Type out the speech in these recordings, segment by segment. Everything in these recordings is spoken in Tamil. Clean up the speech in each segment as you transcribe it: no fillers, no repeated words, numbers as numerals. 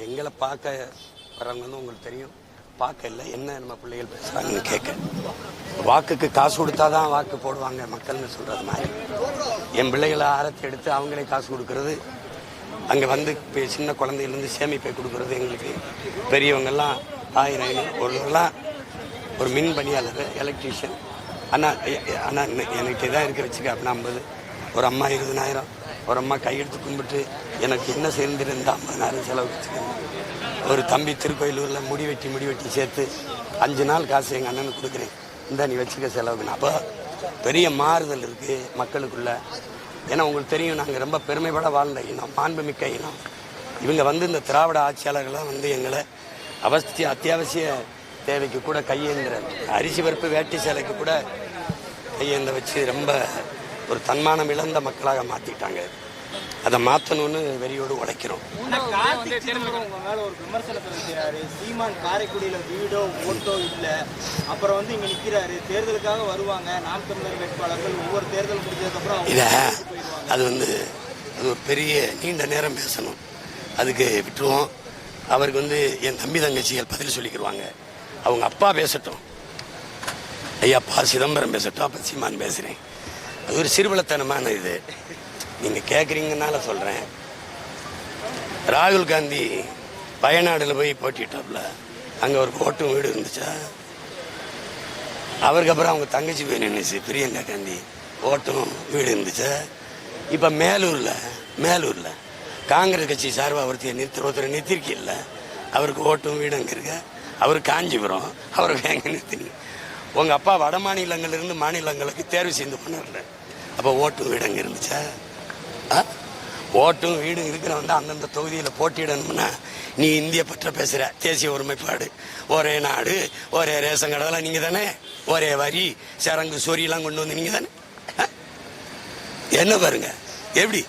எங்களை பார்க்க வரவங்க உங்களுக்கு தெரியும், பார்க்க இல்லை என்ன நம்ம பிள்ளைகள் பேசுகிறாங்கன்னு கேட்க. வாக்குக்கு காசு கொடுத்தாதான் வாக்கு போடுவாங்க மக்கள்னு சொல்கிறது மாதிரி என் பிள்ளைகளை ஆரத்தி எடுத்து அவங்களே காசு கொடுக்கறது, அங்கே வந்து சின்ன குழந்தையிலேருந்து சேமிப்பை கொடுக்கறது. எங்களுக்கு பெரியவங்கெல்லாம் 1000 ஒருவரெல்லாம் ஒரு மின் பணியாளர் எலக்ட்ரீஷியன் அண்ணா அண்ணா எனக்கு இதான் இருக்க வச்சுக்க அப்படின்னா 50, ஒரு அம்மா 20,000, ஒரு அம்மா கையெடுத்து கும்பிட்டு எனக்கு என்ன சேர்ந்துருந்தா 50,000 செலவு வச்சுக்கணும். ஒரு தம்பி திருக்கோயிலூரில் முடி வெட்டி சேர்த்து 5 நாள் காசு எங்கள் அண்ணனுக்கு கொடுக்குறேன், இந்த நீ வச்சுக்க செலவுக்குன்னு. அப்போ பெரிய மாறுதல் இருக்குது மக்களுக்குள்ள. ஏன்னா உங்களுக்கு தெரியும், நாங்கள் ரொம்ப பெருமைப்பட வாழ்ந்த இனம், மாண்புமிக்க இனம். இவங்க வந்து இந்த திராவிட ஆட்சியாளர்கள்லாம் வந்து எங்களை அத்தியாவசிய தேவைக்கு கூட கையேந்திர, அரிசி பருப்பு வேட்டி சேலைக்கு கூட கையேந்த வச்சு ரொம்ப ஒரு தன்மானம் இழந்த மக்களாக மாற்றிட்டாங்க. அதை மாற்றணும்னு வெறியோடு உழைக்கிறோம். சீமான் காரைக்குடியில் வீடோ ஓட்டோ இல்லை, அப்புறம் வந்து இங்கே நிற்கிறாரு, தேர்தலுக்காக வருவாங்க நாம் தமிழர் வேட்பாளர்கள் ஒவ்வொரு தேர்தல் முடிஞ்சதுக்கப்புறம் இதை அது ஒரு பெரிய நீண்ட நேரம் பேசணும், அதுக்கு விட்டுருவோம். அவருக்கு என் தம்பி தங்கச்சிகள் பதில் சொல்லிக்கிடுவாங்க. அவங்க அப்பா பேசட்டும், ஐயா அப்பா சிதம்பரம் பேசட்டும், அப்போ சீமான் பேசுகிறேன். அது ஒரு சிறுபலத்தனமான இது. நீங்கள் கேட்குறீங்கன்னால சொல்கிறேன். ராகுல் காந்தி வயநாடில் போய் போட்டிட்டாப்புல, அங்கே ஒரு ஓட்டும் வீடு இருந்துச்சா? அவருக்கு அப்புறம் அவங்க தங்கச்சி போய் நின்றுச்சு பிரியங்கா காந்தி, ஓட்டும் வீடு இருந்துச்சா? இப்போ மேலூரில் காங்கிரஸ் கட்சி சார்பாக ஒருத்தர் நிறுத்திருக்கில்ல, அவருக்கு ஓட்டும் வீடு அங்கே இருக்க. அவர் காஞ்சிபுரம், அவருக்கு எங்கே நிறுத்தினீங்க? உங்கள் அப்பா வட மாநிலங்களிலிருந்து மாநிலங்களுக்கு தேர்வு செய்து பண்ணல, அப்போ ஓட்டும் வீடு அங்கே இருந்துச்சா? ஓட்டும் வீடு இருக்கிறவன் தான் அந்தந்த தொகுதியில் போட்டியிடணும்னா நீ இந்திய பற்ற பேசுகிற, தேசிய ஒருமைப்பாடு, ஒரே நாடு, ஒரே ரேஷன் கடைலாம் நீங்கள் தானே, ஒரே வரி சரங்கு சொரியெல்லாம் கொண்டு வந்து நீங்கள் தானே. என்ன பாருங்க எப்படி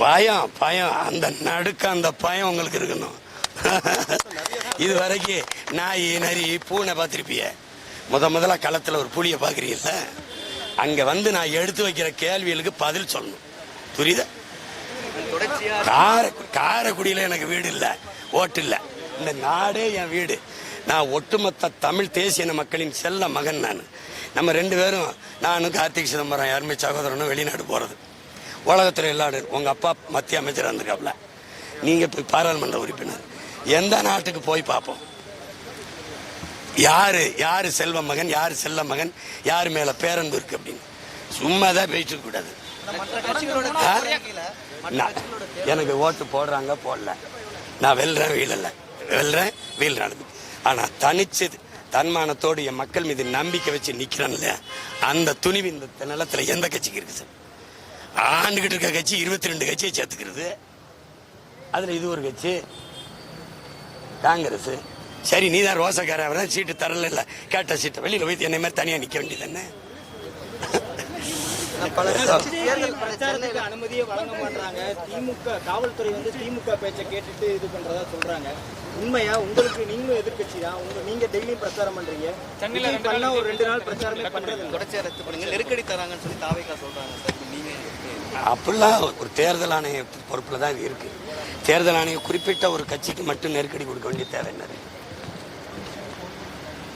பயம் அந்த நடுக்க, அந்த பயம் உங்களுக்கு இருக்கணும். இது வரைக்கும் நாய் நரி பூனை பார்த்துருப்பிய, முதல்ல களத்தில் ஒரு புளியை பார்க்குறீங்கல்ல, அங்கே நான் எடுத்து வைக்கிற கேள்விகளுக்கு பதில் சொல்லணும், புரியுதா? காரைக்குடியில் எனக்கு வீடு இல்லை, ஓட்டு இல்லை, இந்த நாடே என் வீடு. நான் ஒட்டுமொத்த தமிழ் தேசிய மக்களின் செல்ல மகன். நம்ம 2 பேரும், நானும் கார்த்திக் சிதம்பரம் யாருமே சகோதரனும் வெளிநாடு போகிறது, உலகத்தில் எல்லாடு. உங்கள் அப்பா மத்திய அமைச்சர் இருந்திருக்காப்புல, நீங்கள் போய் பாராளுமன்ற உறுப்பினர், எந்த நாட்டுக்கு போய் பார்ப்போம்? யாரு செல்வ மகன், யாரு செல்ல மகன், யார் மேல பேரன்பு இருக்கு அப்படின்னு சும்மா தான் பேசிட்டு கூடாது. எனக்கு ஓட்டு போடுறாங்க போடல, நான் வெல்றேன் வீழ்றேன். ஆனா தனிச்சு தன்மானத்தோடு என் மக்கள் மீது நம்பிக்கை வச்சு நிக்கிறேன்ல, அந்த துணிவு இந்த நிலத்துல எந்த கட்சிக்கு இருக்கு சார்? ஆண்டுகிட்டு இருக்க கட்சி 22 கட்சியை சேர்த்துக்கிறது, அதுல இது ஒரு கட்சி காங்கிரஸ். சரி, நீ தான் ரோசக்கார, சீட்டு தரல, இல்லை கேட்ட சீட்டை வெளியில் போய் என்னை மாதிரி தனியாக நிற்க வேண்டியது என்ன? அனுமதியை வழங்க மாட்டாங்க. திமுக காவல்துறை திமுக பேச்சை கேட்டுட்டு இது பண்றதா சொல்றாங்க. உண்மையா? உங்களுக்கு நீங்களும் எதிர்கட்சி தான், நீங்க டெய்லியும் பிரச்சாரம் பண்றீங்க, சென்னையில ஒரு 2 நாள் பிரச்சாரமே பண்றது தொடர்ச்சியா ரத்து பண்ணுங்க, நெருக்கடி தராங்கன்னு சொல்லி தாவேகா சொல்றாங்க. நீங்க அப்படிலாம் ஒரு தேர்தல் ஆணைய பொறுப்புல தான் இது இருக்கு. தேர்தல் ஆணையம் குறிப்பிட்ட ஒரு கட்சிக்கு மட்டும் நெருக்கடி கொடுக்க வேண்டிய தேவை என்ன?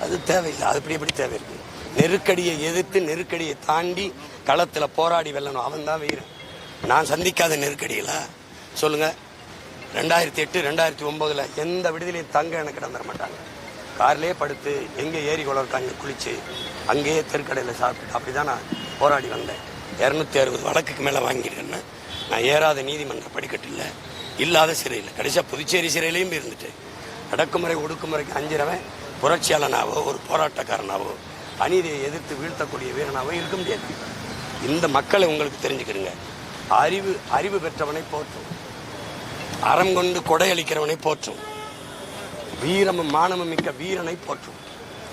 அது தேவையில்லை. அது எப்படி தேவை இருக்கு? நெருக்கடியை எதிர்த்து நெருக்கடியை தாண்டி களத்தில் போராடி வெல்லணும், அவன் தான் வீரன். நான் சந்திக்காத நெருக்கடிகளா சொல்லுங்க? 2008 2009 எந்த விடுதலையும் தங்க எனக்கு இடம் தர மாட்டாங்க. கார்லேயே படுத்து எங்கே ஏரி குளத்தாங்க குளிச்சு அங்கேயே தெருக்கடையில் சாப்பிட்டு அப்படிதான் நான் போராடி வந்தேன். 260 வழக்குக்கு மேலே வாங்கியிருக்கேன்னு. நான் ஏறாத நீதிமன்ற படிக்கட்டில், இல்லாத சிறையில், கடைசியாக புதுச்சேரி சிறையிலையும் இருந்துட்டு அடக்குமுறை ஒடுக்குமுறைக்கு அஞ்சிறவன் புரட்சியாளனாவோ ஒரு போராட்டக்காரனாவோ அநீதியை எதிர்த்து வீழ்த்தக்கூடிய வீரனாவோ இருக்க முடியாது. இந்த மக்களை உங்களுக்கு தெரிஞ்சுக்கிறீங்க. அறிவு பெற்றவனை போற்றும், அறம் கொண்டு கொடையளிக்கிறவனை போற்றும், வீரமும் மானமும் மிக்க வீரனை போற்றும்.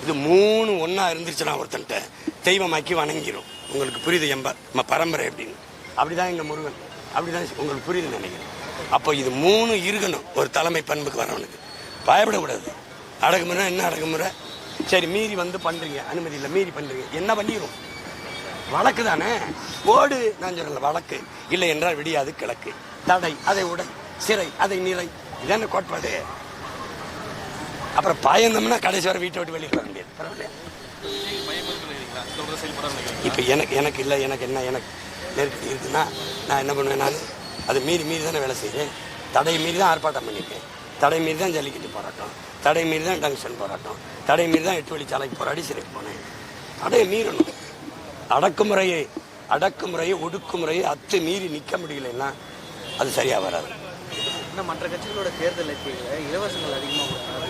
இது 3 ஒன்றா இருந்துச்சுன்னா ஒருத்தன்ட்ட தெய்வமாக்கி வணங்கிடும். உங்களுக்கு புரியுது? நம்ம பரம்பரை அப்படின்னு. அப்படிதான் எங்கள் முருகன், அப்படிதான் உங்களுக்கு புரியுது நினைக்கிறேன். அப்போ இது 3 இருக்கணும் ஒரு தலைமை பண்புக்கு வரவனுக்கு. பயப்படக்கூடாது. அடக்குமுறை என்ன அடக்குமுறை? சரி, மீறி பண்றீங்க, அனுமதி இல்லை, மீறி பண்றீங்க, என்ன பண்ணிடும்? வழக்கு தானே, ஓடு. நான் சொல்லல, வழக்கு இல்லை என்றால் விடியாது கிழக்கு. தடை அதை உடை, சிறை அதை நிறை, இதான கோட்பாடு. அப்புறம் பயந்தோம்னா கடைசி வரை வீட்டை விட்டு வெளியே வர முடியாது. பரவாயில்ல. இப்போ எனக்கு இல்லை, எனக்கு என்ன, எனக்கு நெருக்கடி இருக்குன்னா நான் என்ன பண்ணுவேன்? நான் அது மீறி தானே வேலை செய்கிறேன். தடை மீறி தான் ஆர்ப்பாட்டம் பண்ணியிருக்கேன். தடை மீறி தான் ஜல்லிக்கட்டு போராட்டம், தடை மீறி தான் டங்ஷன் போராட்டம், தடை மீறி தான் 8 வழிச்சாலைக்கு போராடி சிறைக்கு போனேன். தடையை மீறணும். அடக்குமுறையை ஒடுக்குமுறையை மீறி நிற்க முடியலன்னா அது சரியாக வராது. மற்ற கட்சிகளோட தேர்தல் அறிக்கையில் இலவசங்கள் அதிகமாக கொடுத்தாங்க.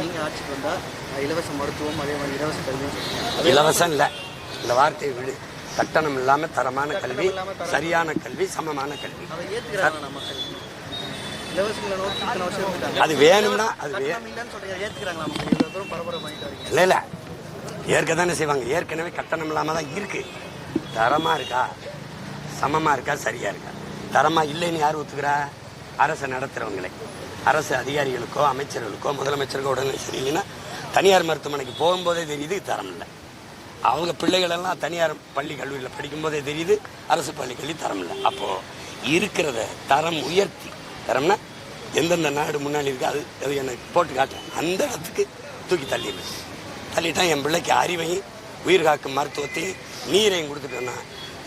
நீங்கள் ஆட்சிக்கு வந்தால் இலவச மருத்துவம், அதே மாதிரி இலவச கல்வி. இலவசம் இல்லை, இந்த வார்த்தையை விடு. கட்டணம் இல்லாமல் தரமான கல்வி, சரியான கல்வி, சமமான கல்வி. அது வேணும்னா அது இல்லை இல்லை ஏற்க தானே செய்வாங்க. ஏற்கனவே கட்டணம் இல்லாமல் தான் இருக்கு. தரமாக இருக்கா, சமமாக இருக்கா, சரியா இருக்கா? தரமாக இல்லைன்னு யார் ஒத்துக்கிறா? அரசை நடத்துகிறவங்களே. அரசு அதிகாரிகளுக்கோ அமைச்சர்களுக்கோ முதலமைச்சருக்கோ உடனே சரியில்லைன்னா தனியார் மருத்துவமனைக்கு போகும்போதே தெரியுது தரம் இல்லை. அவங்க பிள்ளைகளெல்லாம் தனியார் பள்ளி கல்லூரியில் படிக்கும்போதே தெரியுது அரசு பள்ளி கல்வி தரம் இல்லை. அப்போது இருக்கிறத தரம் உயர்த்தி, தரம்னா எந்தெந்த நாடு முன்னாடி இருக்கோ அது எனக்கு போட்டு காட்டுறேன். அந்த இடத்துக்கு தூக்கி தள்ளிட்டான். என் பிள்ளைக்கு அறிவையும் உயிர் காக்கும் மருத்துவத்தையும் நீரையும் கொடுத்துட்டோன்னா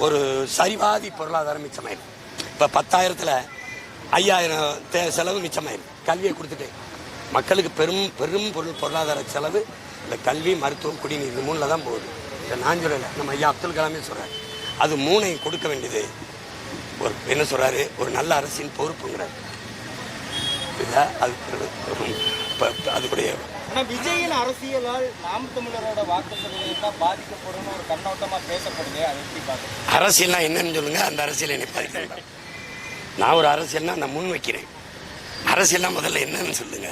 ஒரு சரிவாதி பொருளாதாரம் மிச்சமாயிடும். இப்போ 10,000ல் 5,000 செலவு மிச்சமாயிடும். கல்வியை கொடுத்துட்டு மக்களுக்கு பெரும் பொருளாதார செலவு இந்த கல்வி, மருத்துவம், குடிநீர், இது 3ல் தான் போகுது. இப்போ நான் சொல்லலை, நம்ம ஐயா அப்துல் கலாமே சொல்கிறார். அது 3ஐயும் கொடுக்க வேண்டியது ஒரு என்ன சொல்கிறாரு, ஒரு நல்ல அரசின் பொறுப்புங்கிறார். அதுக்குடைய விஜயின் அரசியலால் நாம் தமிழரோட வாக்கு சதவீதம் பாதிக்கப்படும் ஒரு கண்ணோட்டமாக பேசப்படுது. அதை எப்படி பார்க்க அரசியல்னா என்னன்னு சொல்லுங்க. அந்த அரசியல் என்னை பாதிக்க. நான் ஒரு அரசியல்னா நான் முன் வைக்கிறேன். அரசியல்னா முதல்ல என்னன்னு சொல்லுங்க.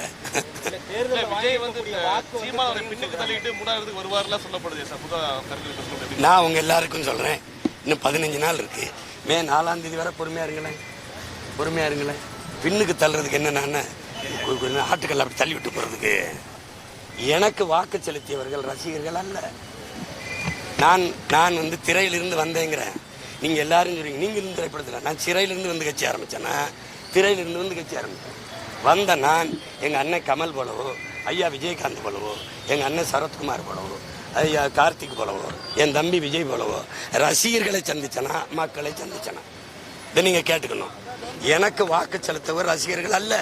நான் உங்க எல்லாருக்கும் சொல்றேன், இன்னும் 15 நாள் இருக்கு. மே 4ஆம் தேதி வரை பொறுமையா இருங்களேன். பின்னுக்கு தள்ளுறதுக்கு என்ன ஆட்டுக்கள் அப்படி தள்ளி விட்டு போறதுக்கு. எனக்கு வாக்கு செலுத்தியவர்கள் ரசிகர்கள் அல்ல. நான் திரையிலிருந்து வந்தேங்கிறேன். நீங்க எல்லாரும் சொல்றீங்க நீங்க இருந்து திரைப்படத்துல. நான் சிறையிலிருந்து வந்து கட்சி ஆரம்பிச்சேன்னா திரையிலிருந்து வந்து கட்சி ஆரம்பிச்சேன். வந்த நான் எங்க அண்ணன் கமல் போலவோ, ஐயா விஜயகாந்த் போலவோ, எங்க அண்ணன் சரத்குமார் போலவோ, ஐயா கார்த்திக் போலவோ, என் தம்பி விஜய் போலவோ ரசிகர்களை சந்திச்சனா, மக்களை சந்திச்சனா, இதை நீங்க கேட்டுக்கணும். எனக்கு வாக்கு செலுத்தவர் ரசிகர்கள் அல்ல.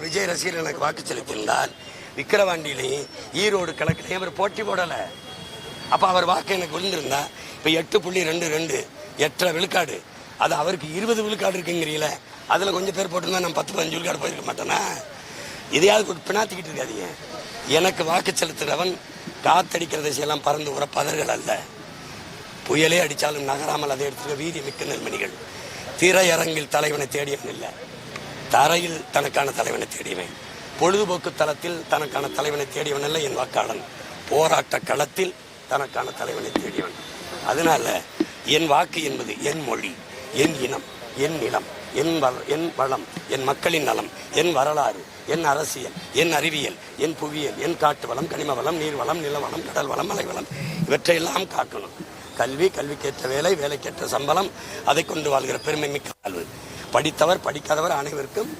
விஜய் ரசிகர்கள் எனக்கு வாக்கு செலுத்தியிருந்தால் விக்கிரவாண்டியிலையும் ஈரோடு கிழக்குலையும் அவர் போட்டி போடலை. அப்போ அவர் வாக்கு எனக்கு விழுந்திருந்தா இப்போ 8.22 8.5 விழுக்காடு, அது அவருக்கு 20 விழுக்காடு இருக்குங்கிறீங்களே. அதில் கொஞ்சம் பேர் போட்டிருந்தா நான் 10-15 விழுக்காடு போயிருக்க மாட்டேனா? இதையாவது பிணாத்திக்கிட்டு இருக்காதீங்க. எனக்கு வாக்கு செலுத்துகிறவன் காத்தடிக்கிற திசையெல்லாம் பறந்து உற பதர்கள் அல்ல. புயலே அடித்தாலும் நகராமல் அதை எடுத்துக்க வீதி மிக்க நெல்மணிகள். திரையரங்கில் தலைவனை தேடியவன் இல்லை, தரையில் தனக்கான தலைவனை தேடியவன். பொழுதுபோக்கு தளத்தில் தனக்கான தலைவனை தேடியவன் அல்ல என் வாக்காளன். போராட்ட களத்தில் தனக்கான தலைவனை தேடியவன். அதனால என் வாக்கு என்பது என் மொழி, என் இனம், என் நிலம், என் வளம், என் மக்களின் நலம், என் வரலாறு, என் அரசியல், என் அறிவியல், என் புவியியல், என் காட்டு வளம், கனிம வளம், நீர் வளம், நில வளம், கடல் வளம், மலை வளம், இவற்றையெல்லாம் காக்கணும். கல்விக்கேற்ற வேலை, வேலைக்கேற்ற சம்பளம், அதை கொண்டு வாழ்கிற பெருமை மிக்க வாழ்வு. படித்தவர் படிக்காதவர் அனைவருக்கும்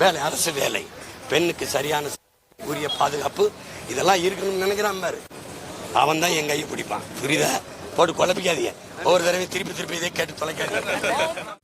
வேலை, அரசு வேலை, பெண்ணுக்கு சரியான உரிய பாதுகாப்பு, இதெல்லாம் இருக்கணும்னு நினைக்கிறான் பாரு. அவன் தான் என் கையை பிடிப்பான். புரியுதா? போட்டு குழப்பிக்காதீங்க. ஒவ்வொரு தடவை திருப்பி இதை கேட்டு தொலைக்காதீங்க.